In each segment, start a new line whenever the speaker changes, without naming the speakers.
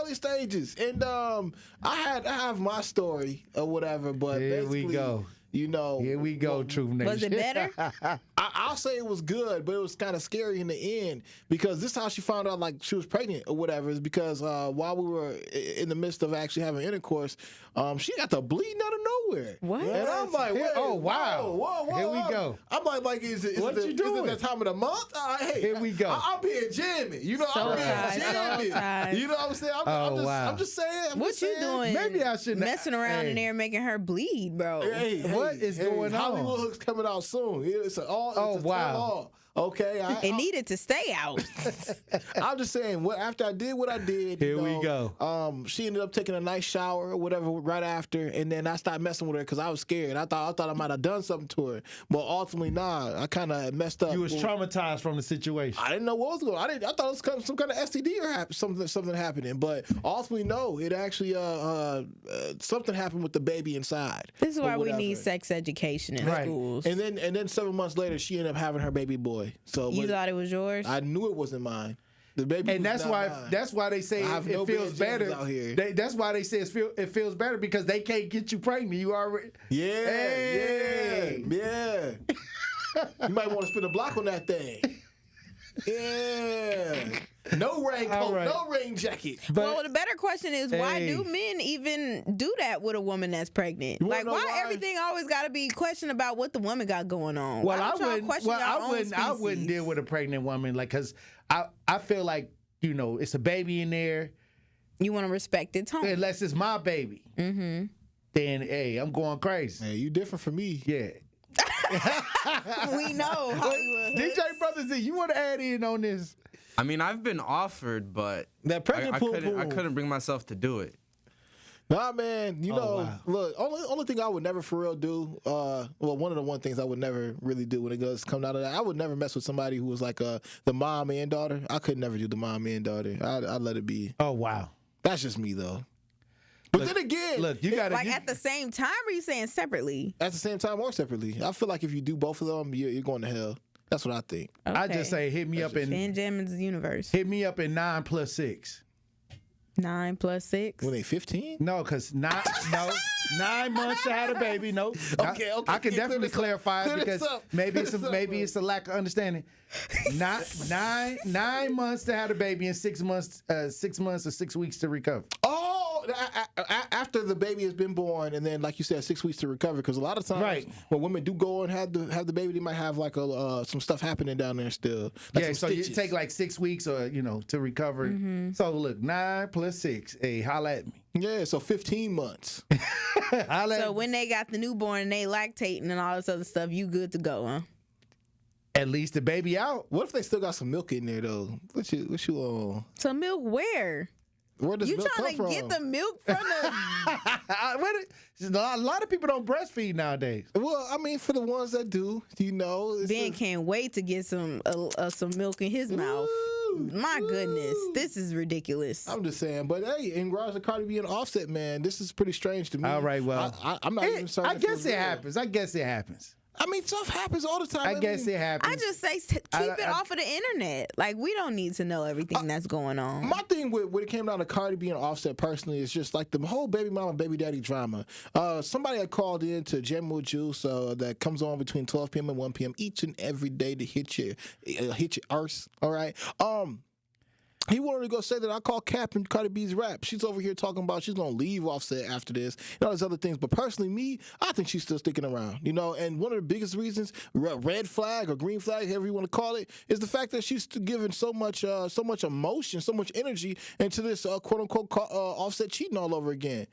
early stages, and I have my story or whatever. But
here we go.
You know,
here we go. Truth Nation.
Was it better?
I'll say it was good, but it was kind of scary in the end because this is how she found out like she was pregnant or whatever. Is because while we were in the midst of actually having intercourse, she got the bleeding out of nowhere.
What?
And I'm like, wait,
oh wow,
whoa,
here we go.
I'm like, is it that time of the month? Hey,
here we go.
I'm being Jammin. You know,
So
I'm being Jammin.
tired.
You know what I'm saying? I'm just saying.
What you doing?
Maybe I shouldn't
messing around in there making her bleed, bro.
What is going on?
Hollywood Hook's coming out soon. It's a
wow.
Okay,
it needed to stay out.
I'm just saying. After I did what I did,
here we go.
She ended up taking a nice shower or whatever right after, and then I started messing with her because I was scared. I thought I might have done something to her, but ultimately, nah. I kind of messed up.
You was traumatized from the situation.
I didn't know what was going on. I thought it was some kind of STD or something happening, but ultimately, no. It actually something happened with the baby inside.
This is why we need sex education in schools.
And then 7 months later, she ended up having her baby boy. So
you thought it was yours?
I knew it wasn't mine. The baby,
and that's why they say it feels better. That's why they say it feels better because they can't get you pregnant. You already
yeah. You might want to spin a block on that thing. Yeah. No raincoat, no rain jacket.
Well, the better question is, why do men even do that with a woman that's pregnant? Like, why everything always got to be questioned about what the woman got going on?
Well, I wouldn't deal with a pregnant woman, like, because I feel like, you know, it's a baby in there.
You want to respect its home.
Unless it's my baby. Mm-hmm. Then, hey, I'm going crazy.
Hey, you different from me.
Yeah.
We know Hollywood.
DJ Brother Z, you want to add in on this?
I mean, I've been offered, but
that pregnant
I couldn't bring myself to do it.
Nah, man. You know, look. Only thing I would never for real do. One of the things I would never really do when it goes come out of that. I would never mess with somebody who was like the mom and daughter. I could never do the mom and daughter. I'd let it be.
Oh wow,
that's just me though. But then again,
look, you got
at the same time, or are you saying separately?
At the same time or separately. I feel like if you do both of them, you're going to hell. That's what I think.
Okay.
I just say hit me up in
Jammin's universe.
Hit me up in 9 + 6.
9 + 6.
When they 15?
No, because 9 months to have a baby. No.
Okay.
I can definitely clarify it because maybe it's a lack of understanding. 9 months to have a baby and 6 months or 6 weeks to recover.
Oh, after the baby has been born, and then like you said, 6 weeks to recover. Because a lot of times when women do go and have the baby, they might have like some stuff happening down there still. Like
so you take like 6 weeks or to recover. Mm-hmm. So look, 9 + 6. Hey, holla at me.
Yeah, so 15 months.
So when they got the newborn and they lactating and all this other stuff, you good to go, huh?
At least the baby out.
What if they still got some milk in there though? What you on?
Some milk where?
Where does milk come from?
You trying to get the milk from the...
A lot of people don't breastfeed nowadays.
Well, I mean, for the ones that do,
Ben can't wait to get some milk in his mouth. My goodness, this is ridiculous.
I'm just saying, but hey, in regards to Cardi being Offset, man, this is pretty strange to me.
All right, well,
I'm not even certain.
I guess it happens.
I mean, stuff happens all the time.
I guess it happens.
I just say keep it off of the internet. Like, we don't need to know everything that's going on.
My thing when it came down to Cardi being Offset personally is just like the whole baby mama, baby daddy drama. Somebody had called in to Jammin with Juice that comes on between 12 p.m. and 1 p.m. each and every day to hit your arse. All right. He wanted to go say that I call Cap and Cardi B's rap. She's over here talking about she's going to leave Offset after this and all these other things. But personally, I think she's still sticking around, and one of the biggest reasons, red flag or green flag, however you want to call it, is the fact that she's giving so much emotion, so much energy into this quote unquote Offset cheating all over again.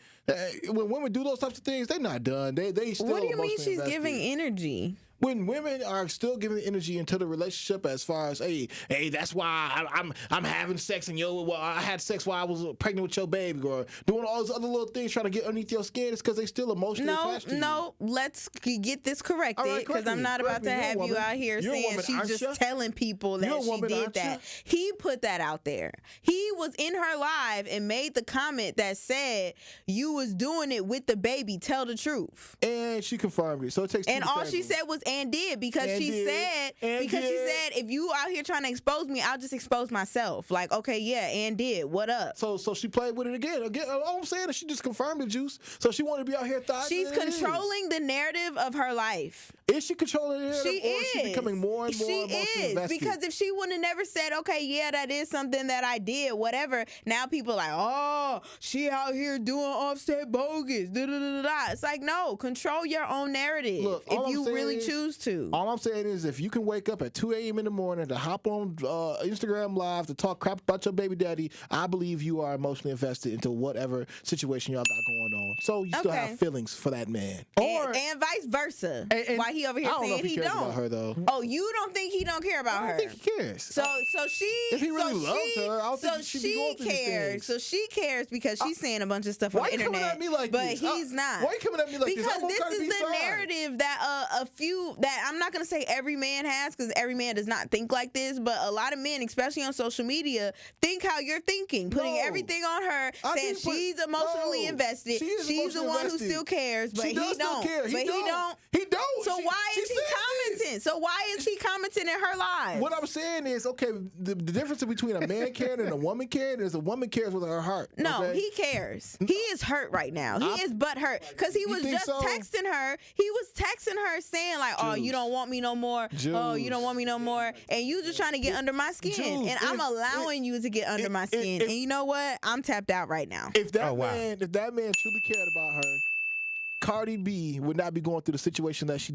When women do those types of things, they're not done. They still.
What do you mean she's giving energy?
When women are still giving energy into the relationship, as far as hey, that's why I'm having sex and I had sex while I was pregnant with your baby, or doing all those other little things trying to get underneath your skin, it's because they still emotionally attached to you.
No, let's get this corrected, because I'm not about to have you out here saying she's just telling people that she did that. He put that out there. He was in her live and made the comment that said you was doing it with the baby. Tell the truth.
And she confirmed it. So it takes.
And all she said was and did because she said if you out here trying to expose me, I'll just expose myself. Like, okay, yeah, and did. What up?
So she played with it again. All I'm saying is she just confirmed the juice. So she wanted to be out here thought.
She's controlling the narrative of her life.
Is she controlling the narrative? Or is she becoming more and more emotionally invested?
Because if she would have never said, okay, yeah, that is something that I did, whatever, now people are like, oh, she out here doing Offset bogus. It's like, no, control your own narrative. Look, if you really choose to.
All I'm saying is if you can wake up at 2 a.m. in the morning to hop on Instagram Live to talk crap about your baby daddy, I believe you are emotionally invested into whatever situation y'all got going on. So you still have feelings for that man.
And vice versa. Why he over here saying he don't.
About her, though.
Oh, you don't think he don't care about her?
I don't think he cares.
So she,
if he really loves her, I don't think she be going through these things.
So she cares because she's saying a bunch of stuff on the internet.
Why you coming at me like
this? But he's not.
Why you coming at me like
this? Because this is the narrative that that I'm not gonna say every man has, because every man does not think like this, but a lot of men, especially on social media, think how you're thinking, putting everything on her, saying she's emotionally invested. She's the one who still cares, but he don't. He don't.
So
why is he commenting? So why is he commenting in her lives?
What I'm saying is, okay, the difference between a man caring and a woman caring is a woman cares with her heart.
No, he cares. He is hurt right now. He is butt hurt because he was just texting her. He was texting her saying like, "Oh, you don't want me no more. Oh, you don't want me no more." And you just trying to get under my skin, and I'm allowing you to get under my skin. And you know what? I'm tapped out right now.
If that man truly cared about her, Cardi B would not be going through the situation that she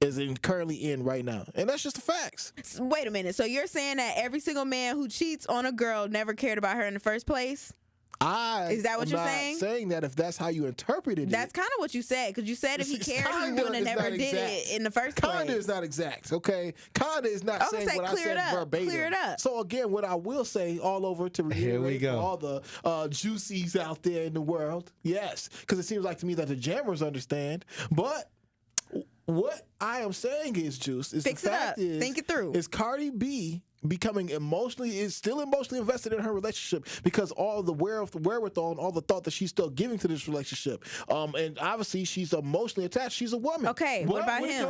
is currently in right now. And that's just the facts.
Wait a minute. So you're saying that every single man who cheats on a girl never cared about her in the first place? Is that what you're saying?
I'm not saying that if that's how you interpreted it.
That's kind of what you said, because you said if he cared, he wouldn't have never did it in the first place.
Kinda is not exact, okay? Kinda is not saying what I said verbatim.
Clear it up.
So again, what I will say all over to reiterate for all the juicies out there in the world, yes, because it seems like to me that the jammers understand, but what I am saying is, Juice, is
Fix
the
it
fact
up.
is,
Think it through.
Is Cardi B still emotionally invested in her relationship because all the wherewithal and all the thought that she's still giving to this relationship. And obviously she's emotionally attached. She's a woman.
Okay, what about him?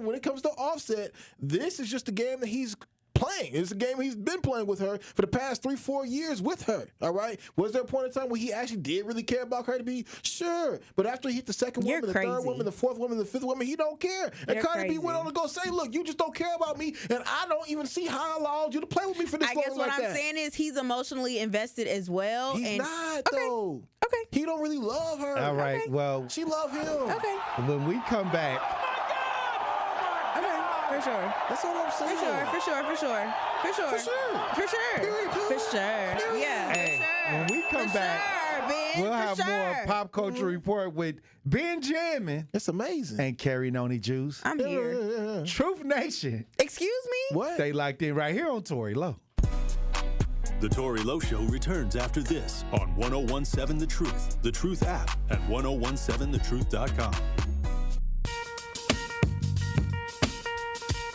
When it comes to Offset, this is just a game that he's playing. It's a game he's been playing with her for the past 3-4 years with her. All right. Was there a point in time where he actually did really care about Cardi B? Sure. But after he hit the second woman, the third woman, the fourth woman, the fifth woman, he don't care. And Cardi B went on to go say, look, you just don't care about me, and I don't even see how I allowed you to play with me for this long like that. I guess what I'm
saying is he's emotionally invested as well.
He's not, though.
Okay.
He don't really love her.
All right. Well,
she love him.
Okay.
When we come back.
For sure.
That's all I'm saying.
For sure. Yeah.
Hey, when we come back, we'll have more Pop Culture Report with Ben Jammin.
It's amazing.
And Carrie Noni Juice.
I'm here.
Truth Nation.
Excuse me?
What?
Stay locked in right here on Tory Lowe.
The Tory Lowe Show returns after this on 1017 The Truth app, and 1017thetruth.com.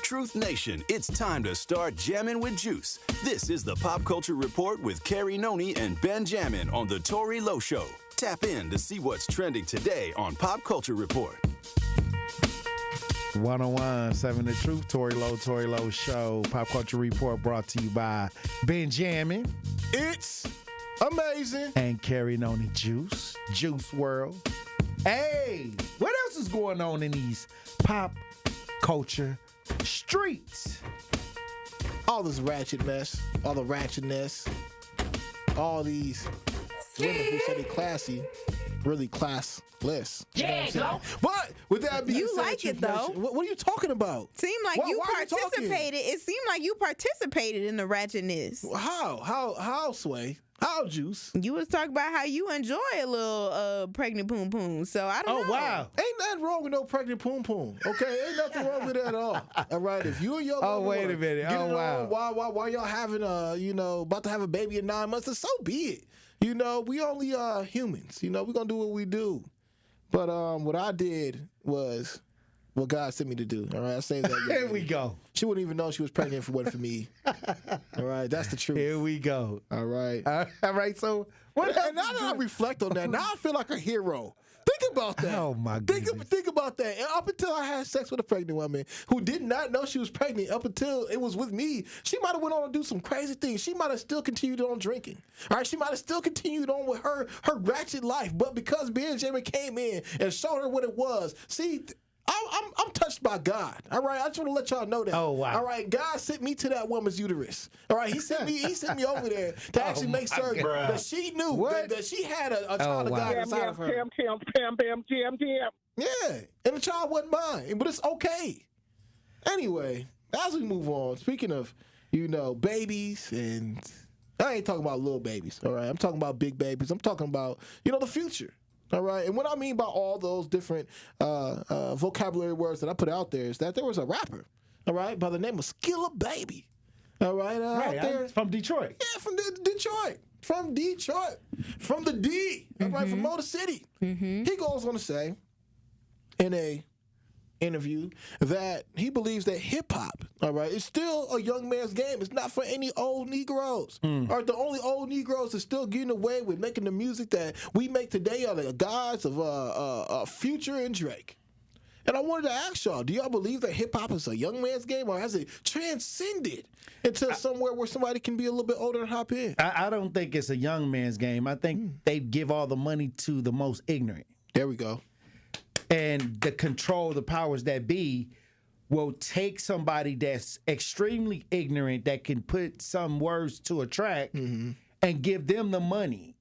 Truth Nation, it's time to start jamming with Juice. This is the Pop Culture Report with Carrie Noni and Ben Jammin on The Tory Lowe Show. Tap in to see what's trending today on Pop Culture Report.
1017 The Truth, Tory Lowe Show. Pop Culture Report brought to you by Ben Jammin.
It's amazing.
And Carrie Noni Juice World. Hey, what else is going on in these pop culture streets?
All this ratchet mess, all the ratchetness, all these women who say they classy, really classless.
Yeah,
but with that being said,
you like it though.
What are you talking about?
Seemed like you participated. It seemed like you participated in the ratchetness.
How, Sway? How, Juice?
You was talking about how you enjoy a little pregnant poom poom. So I don't know.
Oh, wow.
Ain't nothing wrong with no pregnant poom poom. Okay? Ain't nothing wrong with that at all. All right? If you and your
wait a minute. Oh, wow.
While y'all having about to have a baby in 9 months, so be it. We only humans. We're going to do what we do. But what I did was what God sent me to do. All right, I say that.
Here we go.
She wouldn't even know she was pregnant if it wasn't for me. All right, that's the truth.
Here we go.
All right.
All right. So
now that I reflect on that, now I feel like a hero. Think about that.
Oh, my goodness.
Think about that. And up until I had sex with a pregnant woman who did not know she was pregnant, up until it was with me, she might have went on to do some crazy things. She might have still continued on drinking. All right, she might have still continued on with her ratchet life. But because Jammin came in and showed her what it was, see. I'm touched by God. All right, I just want to let y'all know that.
Oh wow!
All right, God sent me to that woman's uterus. All right, He sent me over there to actually make certain that she knew that she had a child of God inside of her. Yeah, and the child wasn't mine, but it's okay. Anyway, as we move on, speaking of babies, and I ain't talking about little babies. All right, I'm talking about big babies. I'm talking about the future. All right, and what I mean by all those different vocabulary words that I put out there is that there was a rapper, all right, by the name of Skilla Baby, all right, out there
from Detroit.
Yeah, from Detroit, from the D, all right, from Motor City. Mm-hmm. He goes on to say in a interview that he believes that hip hop, all right, is still a young man's game. It's not for any old Negroes. All right, the only old Negroes that still getting away with making the music that we make today are the guys of Future and Drake. And I wanted to ask y'all, do y'all believe that hip hop is a young man's game, or has it transcended into somewhere where somebody can be a little bit older and hop in?
I don't think it's a young man's game. I think they give all the money to the most ignorant.
There we go.
And the powers that be, will take somebody that's extremely ignorant that can put some words to a track and give them the money.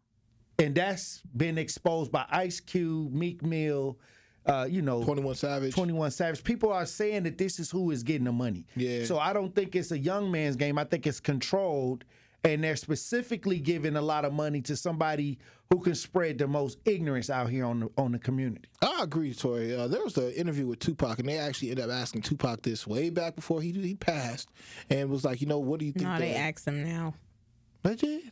And that's been exposed by Ice Cube, Meek Mill,
21 Savage.
People are saying that this is who is getting the money.
Yeah.
So I don't think it's a young man's game. I think it's controlled. And they're specifically giving a lot of money to somebody who can spread the most ignorance out here on the community.
I agree, Tori. There was an interview with Tupac, and they actually ended up asking Tupac this way back before he passed, and was like, what do you think?
No, they asked him now.
They did?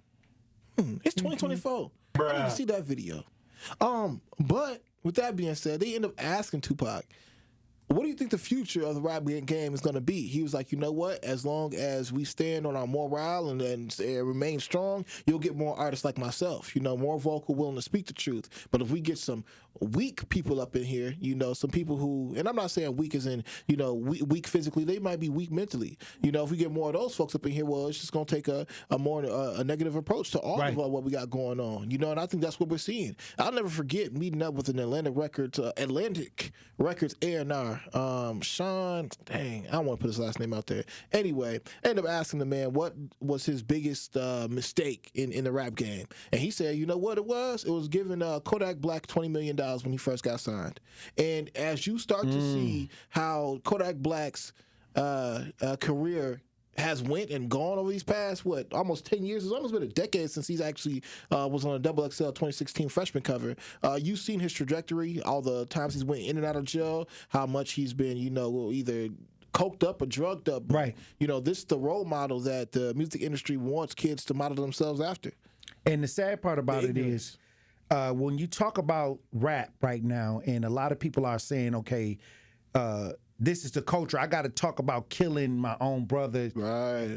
It's 2024. I need to see that video. But with that being said, they end up asking Tupac, what do you think the future of the rap game is going to be? He was like, you know what? As long as we stand on our morale and remain strong, you'll get more artists like myself, more vocal, willing to speak the truth. But if we get some weak people up in here, some people who, and I'm not saying weak as in, weak physically, they might be weak mentally. If we get more of those folks up in here, well, it's just going to take a more negative approach to all of what we got going on, and I think that's what we're seeing. I'll never forget meeting up with an Atlantic Records A&R, Sean, dang, I don't want to put his last name out there. Anyway, I ended up asking the man what was his biggest mistake in the rap game. And he said, you know what it was? It was giving Kodak Black $20 million when he first got signed. And as you start to see how Kodak Black's career has went and gone over these past, almost 10 years? It's almost been a decade since he's actually was on a XXL 2016 freshman cover. You've seen his trajectory, all the times he's went in and out of jail, how much he's been, either coked up or drugged up.
Right.
This is the role model that the music industry wants kids to model themselves after.
And the sad part about it is, when you talk about rap right now, and a lot of people are saying, okay, this is the culture. I got to talk about killing my own brother,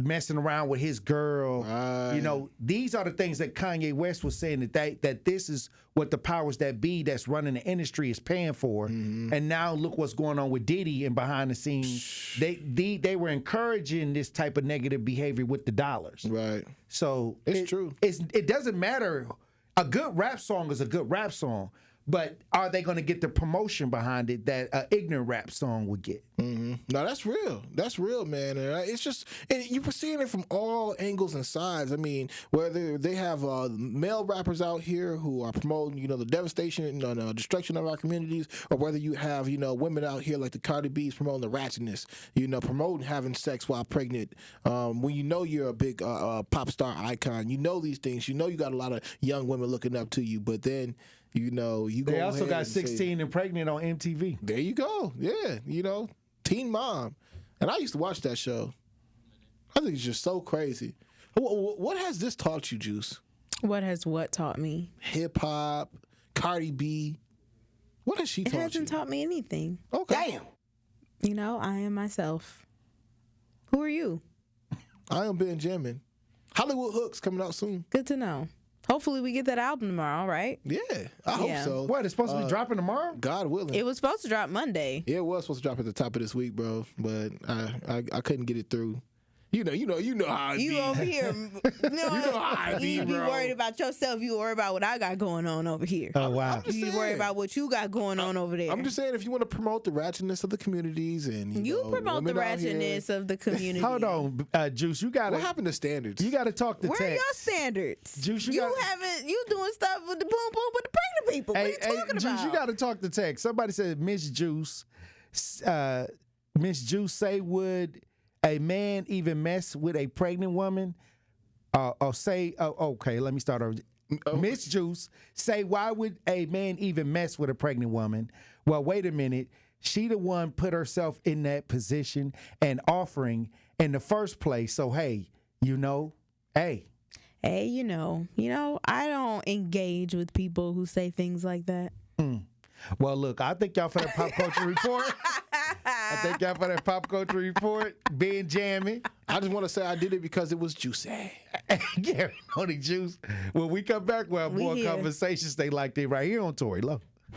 messing around with his girl. These are the things that Kanye West was saying that this is what the powers that be that's running the industry is paying for. And now look what's going on with Diddy and behind the scenes. They were encouraging this type of negative behavior with the dollars.
Right.
So
it's true.
It doesn't matter. A good rap song is a good rap song. But are they going to get the promotion behind it that an ignorant rap song would get?
No, that's real. That's real, man. And it's just, and you were seeing it from all angles and sides. I mean, whether they have male rappers out here who are promoting, the devastation and destruction of our communities, or whether you have, women out here like the Cardi B's promoting the ratchetness, promoting having sex while pregnant. When you're a big pop star icon, these things, you got a lot of young women looking up to you, but then, you go. They
also got 16 and pregnant on MTV.
There you go. Yeah, Teen Mom, and I used to watch that show. I think it's just so crazy. What has this taught you, Juice?
What has what taught me?
Hip hop, Cardi B. What has she taught you? It
hasn't taught me anything.
Okay.
Damn. I am myself. Who are you?
I am Ben Jammin. Hollywood Hooks coming out soon.
Good to know. Hopefully we get that album tomorrow, right?
Yeah, I hope so.
What, it's supposed to be dropping tomorrow?
God willing.
It was supposed to drop Monday.
Yeah, it was supposed to drop at the top of this week, bro. But I couldn't get it through. You know how I be.
You over here.
You know how I be,
You be
bro.
worried about yourself. You worry about what I got going on over here.
Oh, wow.
You worry about what you got going on over there.
I'm just saying, if you want to promote the ratchetness of the communities and
you
know,
promote the
women out here-
ratchetness of the community.
Hold on, Juice. You got
What happened to standards?
You got to talk to
Where are
Tex.
your standards?
Juice, you
doing stuff with the boom boom with the pregnant people. What are you talking about?
Juice, you got to talk to Tex. Somebody said, Miss Juice say, would a man even mess with a pregnant woman? Or say, okay, let me start over. Miss Juice say, why would a man even mess with a pregnant woman? Well, wait a minute. She the one put herself in that position and offering in the first place. So, hey, hey,
I don't engage with people who say things like that.
Well, look, I thank y'all for that pop culture report. Ben Jammin.
I just want to say I did it because it was juicy.
Gary Money Juice. When we come back, we'll have more conversations they like that right here on Tory Low.